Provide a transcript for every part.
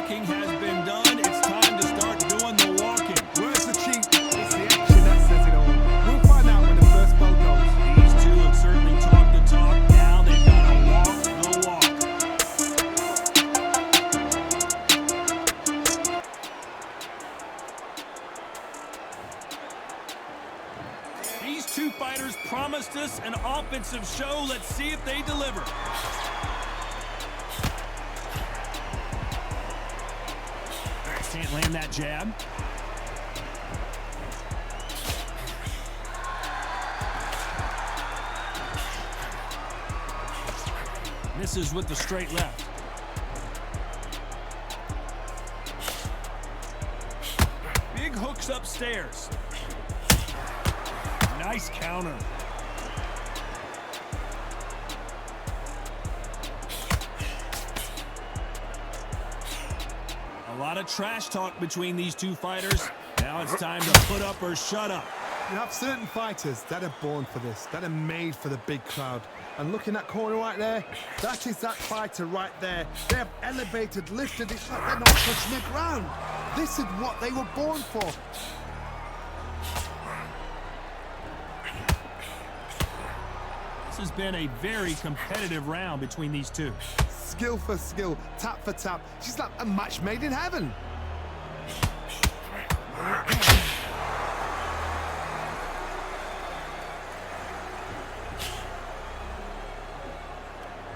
talking has been done. It's time to start doing the walking. Where's the cheat? It's the action that says it all. We'll find out when the first bell goes. These two have certainly talked the talk. Now they've got to walk the walk. These two fighters promised us an offensive show. Let's see if they deliver. Can't land that jab. Misses with the straight left. Big hooks upstairs. Nice counter. A lot of trash talk between these two fighters. Now it's time to put up or shut up. You have certain fighters that are born for this, that are made for the big crowd. And look in that corner right there, that is that fighter right there. They have elevated, lifted, it's like they're not touching the ground. This is what they were born for. This has been a very competitive round between these two. Skill for skill, tap for tap. She's like a match made in heaven.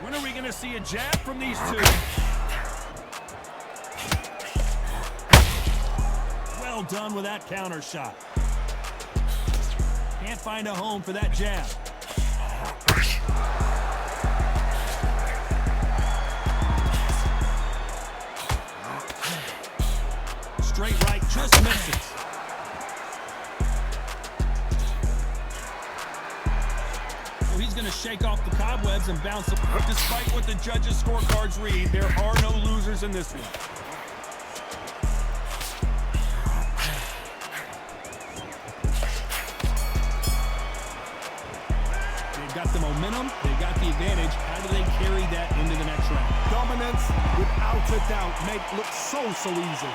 When are we going to see a jab from these two? Well done with that counter shot. Can't find a home for that jab. Straight right, just misses. So he's going to shake off the cobwebs and bounce it. Despite what the judges' scorecards read, there are no losers in this one. They've got the momentum, they've got the advantage. How do they carry that into the next round? Dominance, without a doubt, made it look so easy.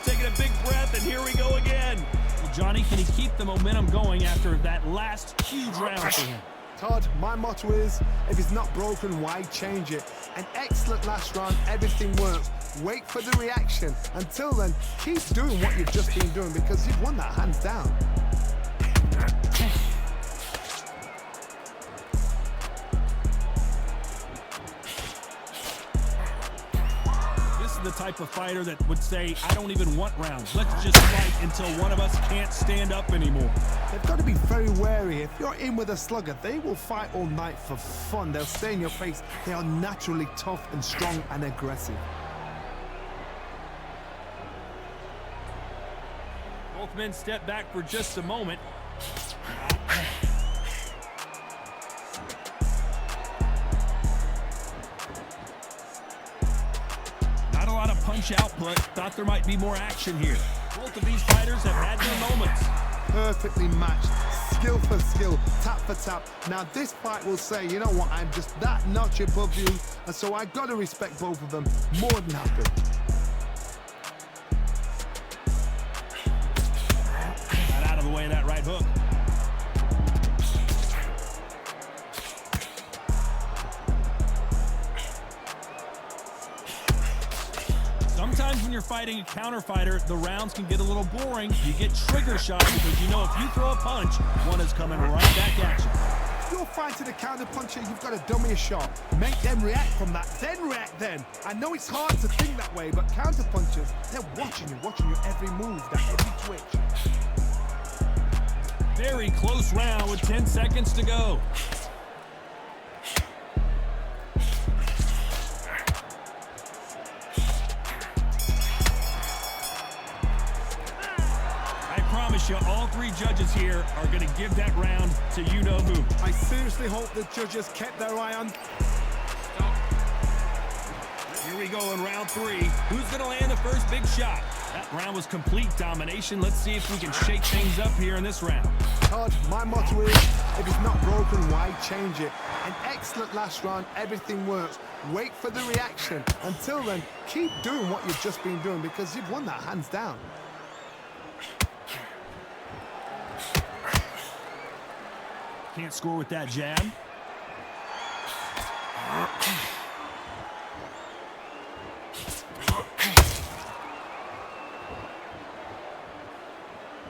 Taking a big breath, and here we go again. Well, Johnny, can he keep the momentum going after that last huge round for him? Todd, my motto is, if it's not broken, why change it? An excellent last round, everything works. Wait for the reaction. Until then, keep doing what you've just been doing because you've won that hands down. The type of fighter that would say, I don't even want rounds. Let's just fight until one of us can't stand up anymore. They've got to be very wary. If you're in with a slugger, they will fight all night for fun. They'll stay in your face. They are naturally tough and strong and aggressive. Both men step back for just a moment. Punch output. Thought there might be more action here. Both of these fighters have had their moments. Perfectly matched. Skill for skill, tap for tap. Now this fight will say, you know what, I'm just that notch above you, and so I gotta respect both of them more than happy. Got out of the way of that right hook. Sometimes when you're fighting a counter fighter, the rounds can get a little boring. You get trigger shots because you know if you throw a punch, one is coming right back at you. If you're fighting a counter puncher, you've got to dummy a shot. Make them react from that, then react then. I know it's hard to think that way, but counter punchers, they're watching you every move, that every twitch. Very close round with 10 seconds to go. All three judges here are going to give that round to you-know-who. I seriously hope the judges kept their eye on. Here we go in round three. Who's going to land the first big shot? That round was complete domination. Let's see if we can shake things up here in this round. Todd, my motto is, if it's not broken, why change it? An excellent last round, everything works. Wait for the reaction. Until then, keep doing what you've just been doing because you've won that hands down. Can't score with that jab.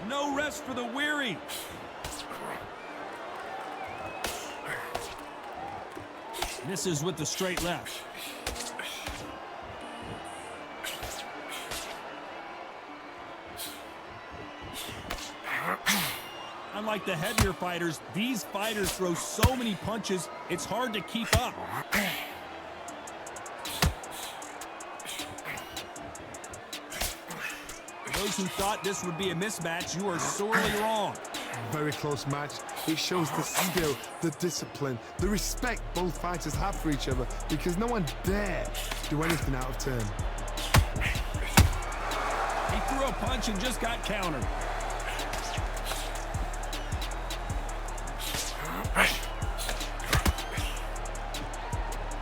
No rest for the weary. Misses with the straight left. Unlike the heavier fighters, these fighters throw so many punches, it's hard to keep up. Those who thought this would be a mismatch, you are sorely wrong. Very close match. It shows the skill, the discipline, the respect both fighters have for each other because no one dare do anything out of turn. He threw a punch and just got countered.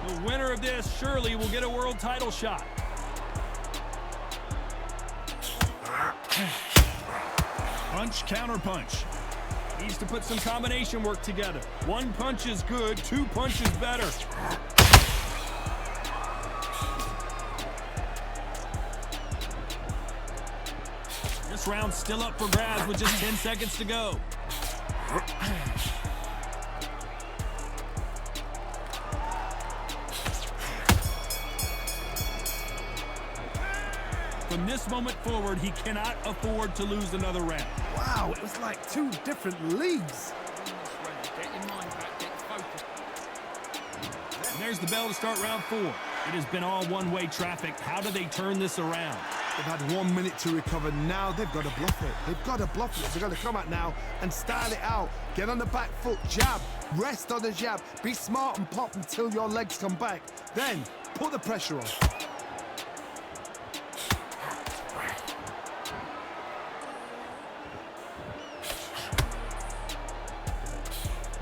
The winner of this surely will get a world title shot. Punch, counter punch. Needs to put some combination work together. One punch is good, two punches better. This round's still up for grabs with just 10 seconds to go. From this moment forward, he cannot afford to lose another round. Wow, it was like two different leagues. And there's the bell to start round 4. It has been all one-way traffic. How do they turn this around? They've had 1 minute to recover. Now they've got to bluff it. They've got to bluff it. They've got to come out now and style it out. Get on the back foot, jab, rest on the jab. Be smart and pop until your legs come back. Then put the pressure on.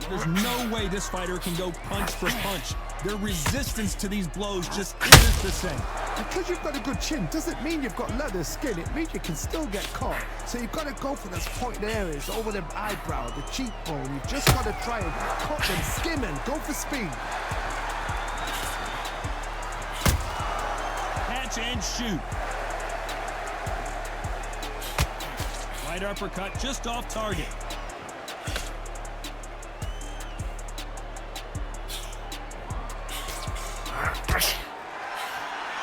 There's no way this fighter can go punch for punch. Their resistance to these blows just isn't the same. Because you've got a good chin doesn't mean you've got leather skin. It means you can still get caught. So you've got to go for those pointed areas over the eyebrow, the cheekbone. You've just got to try and cut them, skim and go for speed. Catch and shoot. Right uppercut just off target.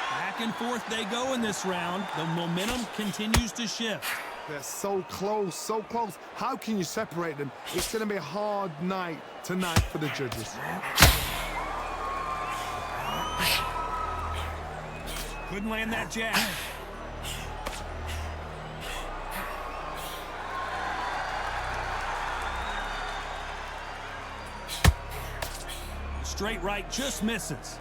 Back and forth they go in this round. The momentum continues to shift. They're so close, so close. How can you separate them? It's going to be a hard night tonight for the judges. Couldn't land that jab. Straight right just misses.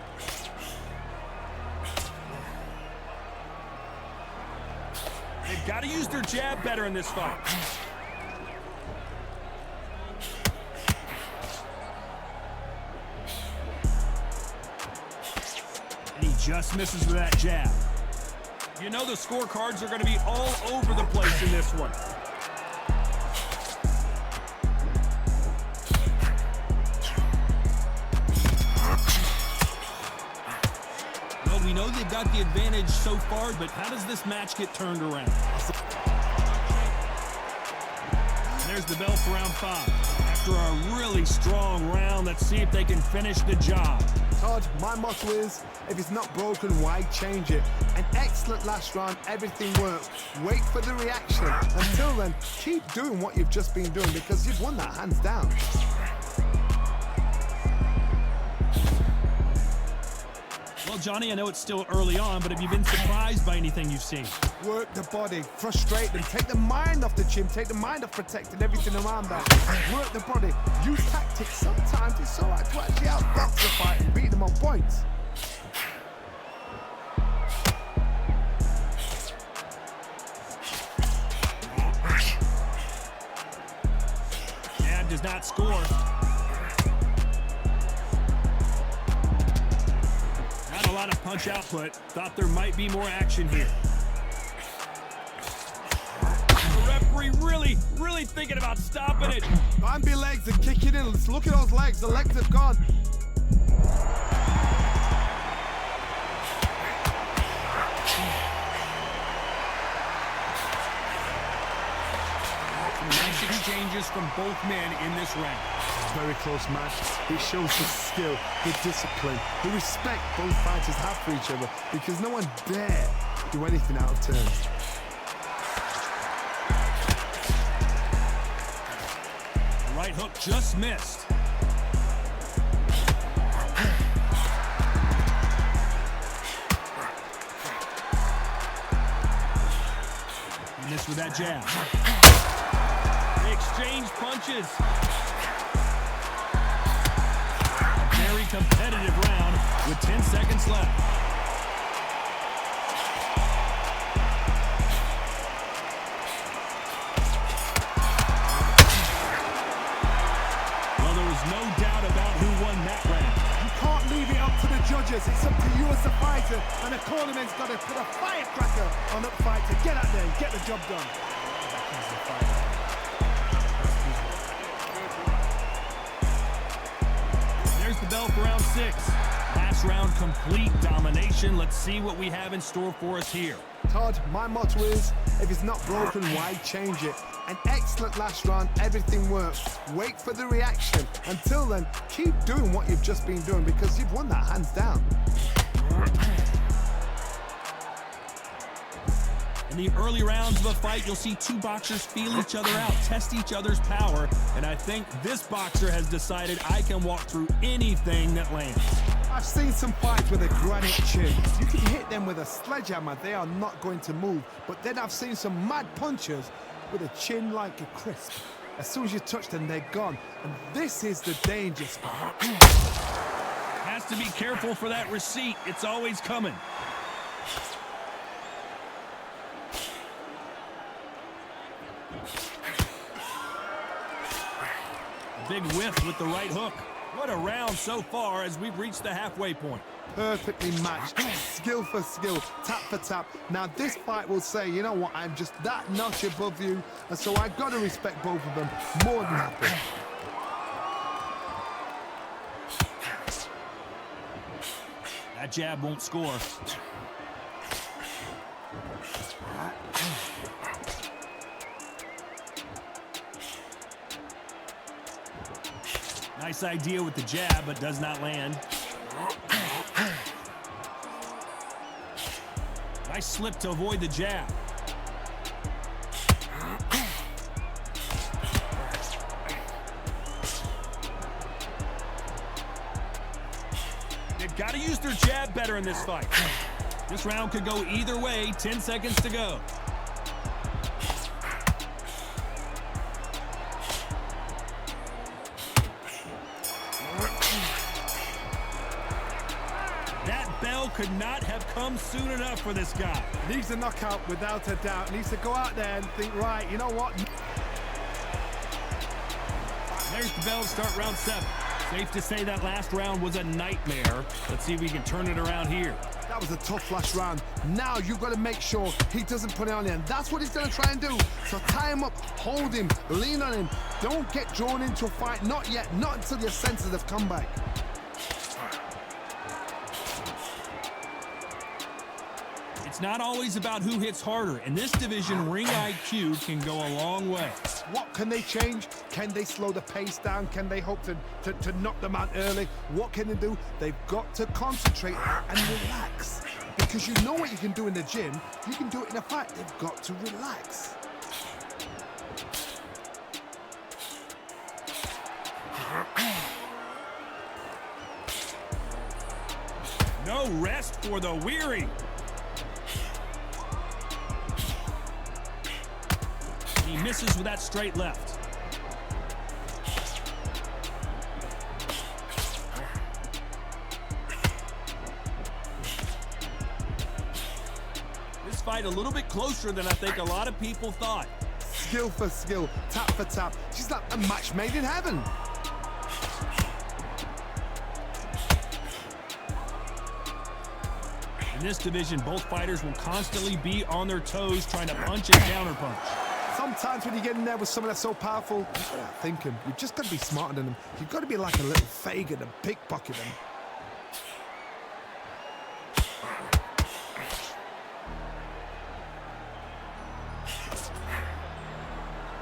They've got to use their jab better in this fight. And he just misses with that jab. You know the scorecards are going to be all over the place in this one. Well, we know they've got the advantage so far, but how does this match get turned around? And there's the bell for round 5. After a really strong round, let's see if they can finish the job. Todd, my motto is, if it's not broken, why change it? An excellent last round, everything works. Wait for the reaction. Until then, keep doing what you've just been doing because you've won that hands down. Well, Johnny, I know it's still early on, but have you been surprised by anything you've seen? Work the body, frustrate them, take the mind off the chin, take the mind off protecting everything around that. Work the body, use tactics. Sometimes it's so hard to actually outbox the fight and beat them on points. does not score. Not a lot of punch output. Thought there might be more action here. The referee really thinking about stopping it. Bambi legs and kicking in. Let's look at those legs. The legs have gone. Nice exchanges from both men in this round. Very close match. It shows the skill, the discipline, the respect both fighters have for each other, because no one dare do anything out of turn. The right hook just missed. He missed with that jab. They exchange punches. A very competitive round with 10 seconds left. Well, there was no doubt about who won that round. You can't leave it up to the judges. It's up to you as the fighter, and the cornerman's got to put a firecracker on that fight to get out there and get the job done. There's the bell for round 6. Last round, complete domination. Let's see what we have in store for us here. Todd, my motto is, if it's not broken, why change it? An excellent last round, everything works. Wait for the reaction. Until then, keep doing what you've just been doing, because you've won that hands down. In the early rounds of a fight, you'll see two boxers feel each other out, test each other's power, and I think this boxer has decided I can walk through anything that lands. I've seen some fights with a granite chin. You can hit them with a sledgehammer, they are not going to move. But then I've seen some mad punchers with a chin like a crisp. As soon as you touch them, they're gone. And this is the danger spot. Has to be careful for that receipt. It's always coming. Big whiff with the right hook. What a round so far as we've reached the halfway point. Perfectly matched, skill for skill, tap for tap. Now this fight will say, you know what, I'm just that notch above you, and so I've got to respect both of them more than happy. That jab won't score. Nice idea with the jab, but does not land. Nice slip to avoid the jab. They've got to use their jab better in this fight. This round could go either way. 10 seconds to go. Could not have come soon enough for this guy. Needs a knockout without a doubt. Needs to go out there and think, right, you know what? There's the bell to start round 7. Safe to say that last round was a nightmare. Let's see if we can turn it around here. That was a tough last round. Now you've got to make sure he doesn't put it on him. That's what he's going to try and do. So tie him up, hold him, lean on him. Don't get drawn into a fight. Not yet. Not until your senses have come back. It's not always about who hits harder. In this division, ring IQ can go a long way. What can they change? Can they slow the pace down? Can they hope to knock them out early? What can they do? They've got to concentrate and relax. Because you know what you can do in the gym, you can do it in a fight. They've got to relax. No rest for the weary. He misses with that straight left. This fight a little bit closer than I think a lot of people thought. skill for skill, tap for tap. She's like a match made in heaven. In this division, both fighters will constantly be on their toes trying to punch and counterpunch. Sometimes when you get in there with someone that's so powerful, you've got to think him. You've just got to be smarter than them. You've got to be like a little Fagin and pickpocket them.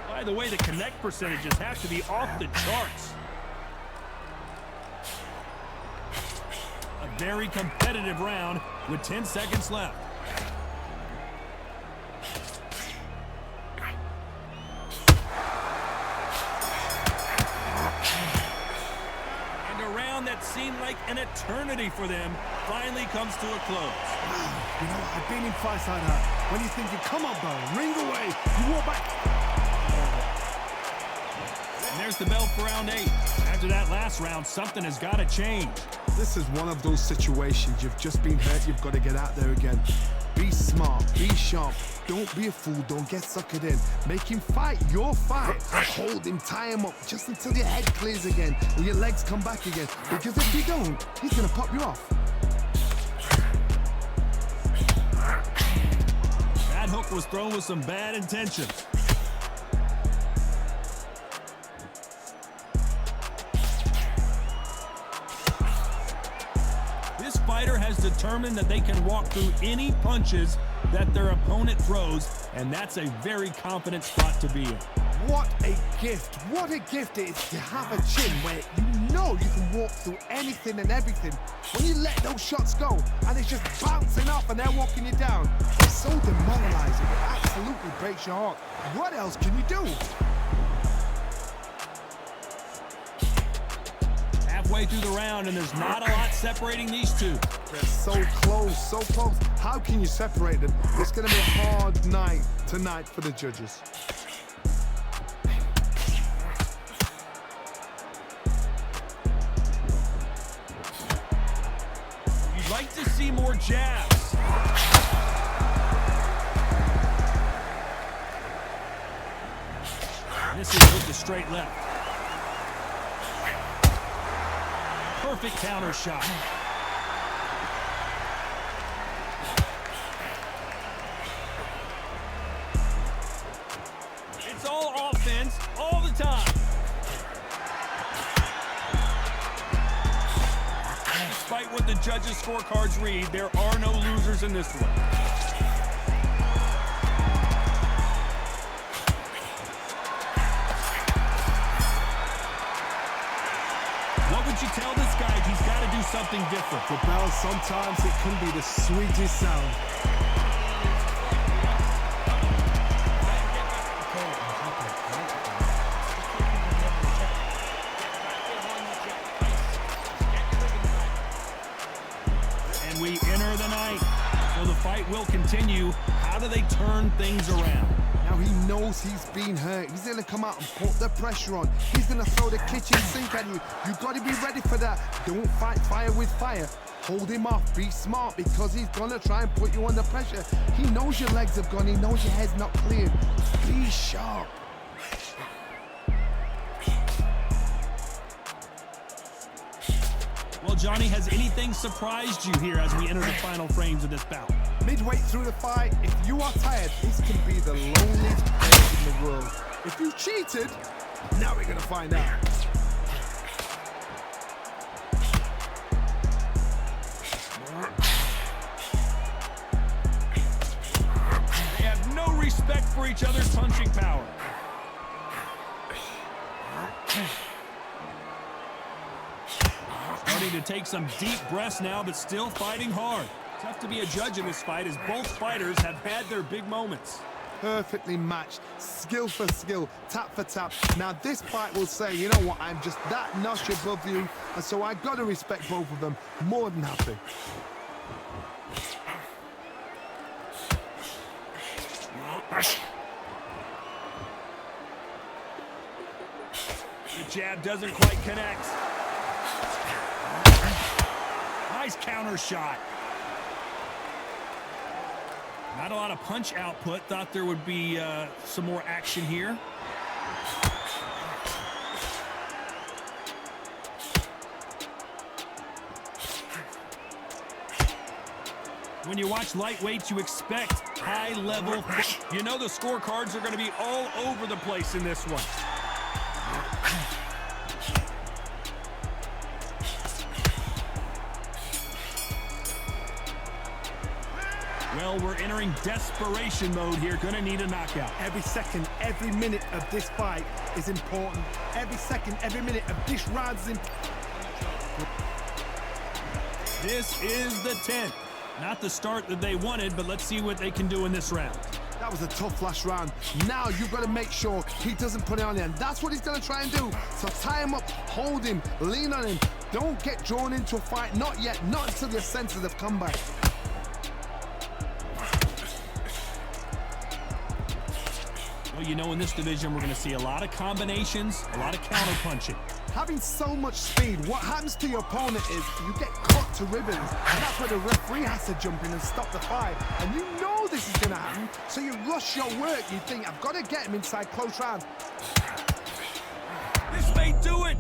By the way, the connect percentages have to be off the charts. A very competitive round with 10 seconds left. And a round that seemed like an eternity for them finally comes to a close. You know, I've been in fights like that. When you're thinking, come on, bro, ring away. You walk back. And there's the bell for round 8. After that last round, something has got to change. This is one of those situations. You've just been hurt. You've got to get out there again. Be smart. Be sharp. Don't be a fool. Don't get suckered in. Make him fight your fight. Hold him. Tie him up just until your head clears again and your legs come back again. Because if you don't, he's going to pop you off. That hook was thrown with some bad intentions. This fighter has determined that they can walk through any punches that their opponent throws, and that's a very confident spot to be in. What a gift. What a gift it is to have a chin where you know you can walk through anything and everything. When you let those shots go and it's just bouncing off and they're walking you down, it's so demoralizing. It absolutely breaks your heart. What else can you do? Halfway through the round, and there's not a lot separating these two. They're so close, so close. How can you separate them? It's going to be a hard night tonight for the judges. You'd like to see more jabs. This is with the straight left. Perfect counter shot. It's all offense all the time. Despite what the judges' scorecards read, there are no losers in this one. What would you tell this guy if he's got to do something different? For Bell, sometimes it can be the sweetest sound. And we enter the night. So the fight will continue. How do they turn things around? Now he knows he's been hurt. He's going to come out and put the pressure on. He's going to throw the kitchen sink at you. You've got to be ready for that. Don't fight fire with fire. Hold him off. Be smart because he's going to try and put you under pressure. He knows your legs have gone. He knows your head's not cleared. Be sharp. Well, Johnny, has anything surprised you here as we enter the final frames of this bout? Midway through the fight, if you are tired, this can be the loneliest place in the world. If you cheated, now we're going to find out. They have no respect for each other's punching power. Starting to take some deep breaths now, but still fighting hard. Tough to be a judge in this fight as both fighters have had their big moments. Perfectly matched, skill for skill, tap for tap. Now this fight will say, you know what, I'm just that notch above you, and so I got to respect both of them. More than happy. The jab doesn't quite connect. Nice counter shot. Not a lot of punch output. Thought there would be some more action here. When you watch lightweights, you expect high level. You know the scorecards are going to be all over the place in this one. Well, we're entering desperation mode here. Going to need a knockout. Every second, every minute of this fight is important. Every second, every minute of this round is important. This is the 10th. Not the start that they wanted, but let's see what they can do in this round. That was a tough last round. Now you've got to make sure he doesn't put it on you, and that's what he's going to try and do. So tie him up, hold him, lean on him. Don't get drawn into a fight. Not yet. Not until your senses have come back. Well, you know, in this division, we're going to see a lot of combinations, a lot of counter-punching. Having so much speed, what happens to your opponent is you get cut to ribbons. And that's where the referee has to jump in and stop the fight. And you know this is going to happen, so you rush your work. You think, I've got to get him inside close round. This may do it.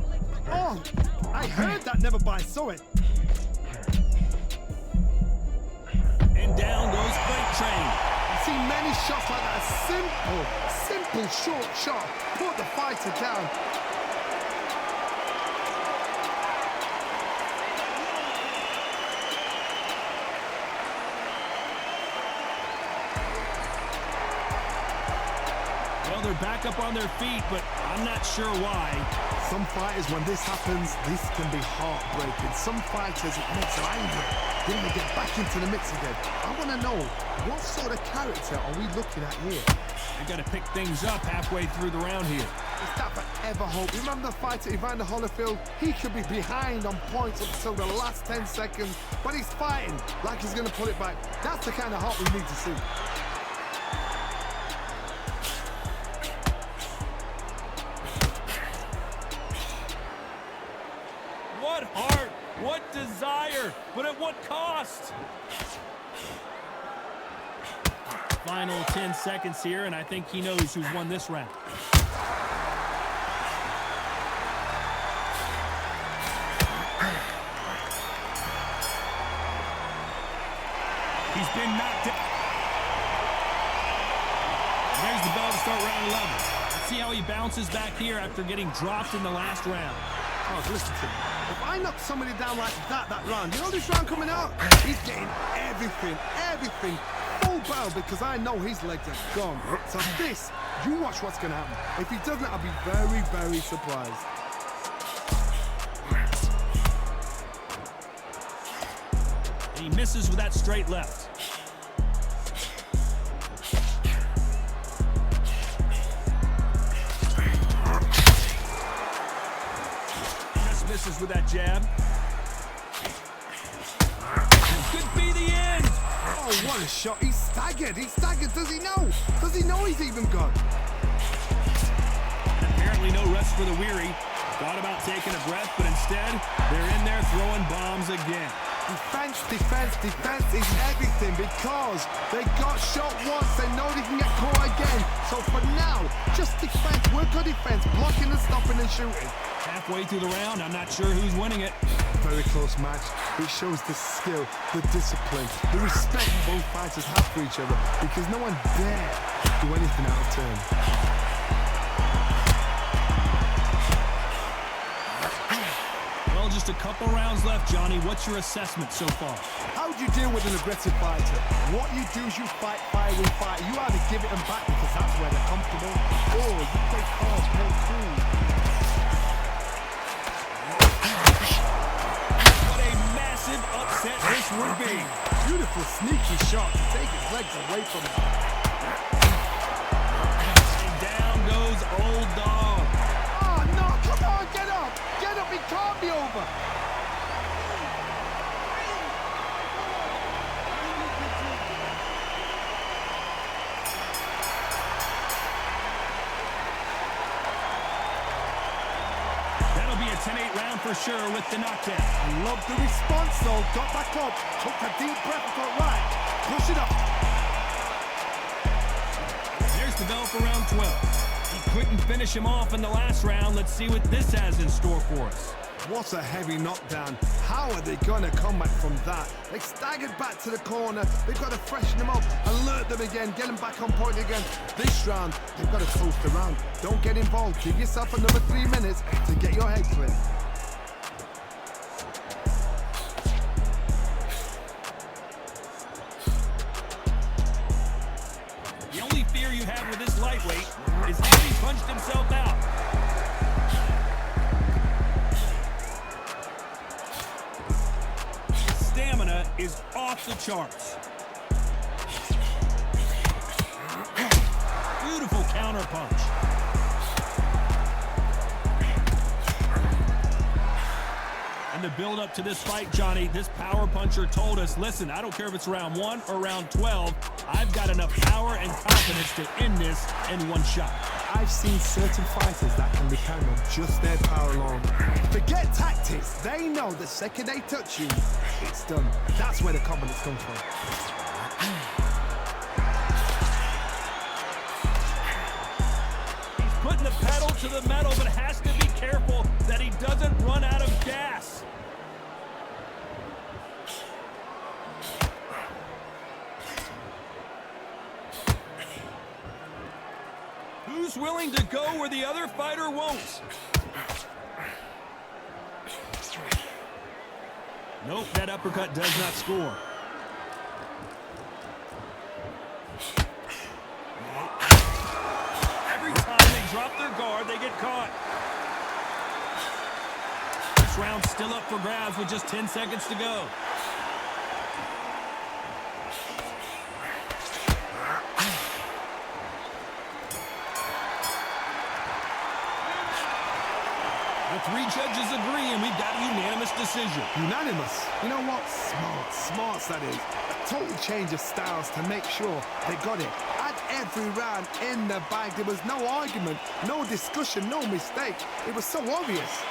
Oh, I heard that, never by saw it. And down goes Fight Train. I've seen many shots like that. A simple short shot. Put the fighter down. Well, they're back up on their feet, but I'm not sure why. Some fighters, when this happens, this can be heartbreaking. Some fighters, it makes them angry. Then they get back into the mix again. I want to know, what sort of character are we looking at here? They got to pick things up halfway through the round here. Is that forever hope? Remember the fighter Evander Holyfield? He could be behind on points up until the last 10 seconds, but he's fighting like he's going to pull it back. That's the kind of hope we need to see. What heart, what desire, but at what cost? Final 10 seconds here, and I think he knows who's won this round. He's been knocked out. There's the bell to start round 11. Let's see how he bounces back here after getting dropped in the last round. Oh, listen to me. If I knock somebody down like that round, you know this round coming out? He's getting everything, full barrel, because I know his legs are gone. So this, you watch what's going to happen. If he doesn't, I'll be very, very surprised. And he misses with that straight left. Misses with that jab. Could be the end. Oh, what a shot. He's staggered. Does he know? Does he know he's even gone? Apparently no rest for the weary. Thought about taking a breath, but instead, they're in there throwing bombs again. Defense is everything, because they got shot once. They know they can get caught again. So for now, just defense. Work on defense. Blocking and stopping and shooting. Halfway through the round, I'm not sure who's winning it. Very close match. It shows the skill, the discipline, the respect both fighters have for each other, because no one dare do anything out of turn. Well, just a couple rounds left, Johnny. What's your assessment so far? How do you deal with an aggressive fighter? What you do is you fight fire with fire. You either give it them back because that's where they're comfortable, or you play fast, play cool. Upset this would be. Beautiful sneaky shot to take his legs away from him. And down goes Old Dog. Oh no, come on, get up! Get up, it can't be over! That'll be a 10-8 round for sure with the knockdown. I love the response though. Got back up, took a deep breath, got right. Push it up. bell for round 12. He couldn't finish him off in the last round. Let's see what this has in store for us. What a heavy knockdown. How are they going to come back from that? They staggered back to the corner. They've got to freshen them up, alert them again, get them back on point again. This round, they've got to coast around. Don't get involved. Give yourself another 3 minutes to get your head clear. The only fear you have with this lightweight is how he punched himself out. Stamina is off the charts. Beautiful counter punch. And the build up to this fight, Johnny, this power puncher told us, listen, I don't care if it's round 1 or round 12, I've got enough power and confidence to end this in one shot. I've seen certain fighters that can depend on just their power alone. Forget tactics. They know the second they touch you, it's done. That's where the confidence comes from. He's putting the pedal to the metal, but has to be careful that he doesn't run out of gas. Who's willing to go where the other fighter won't? Nope, that uppercut does not score. Every time they drop their guard, they get caught. This round's still up for grabs with just 10 seconds to go. The 3 judges agree, and we've got a unanimous decision. Unanimous? You know what? Smarts that is. A total change of styles to make sure they got it. At every round in the bag, there was no argument, no discussion, no mistake. It was so obvious.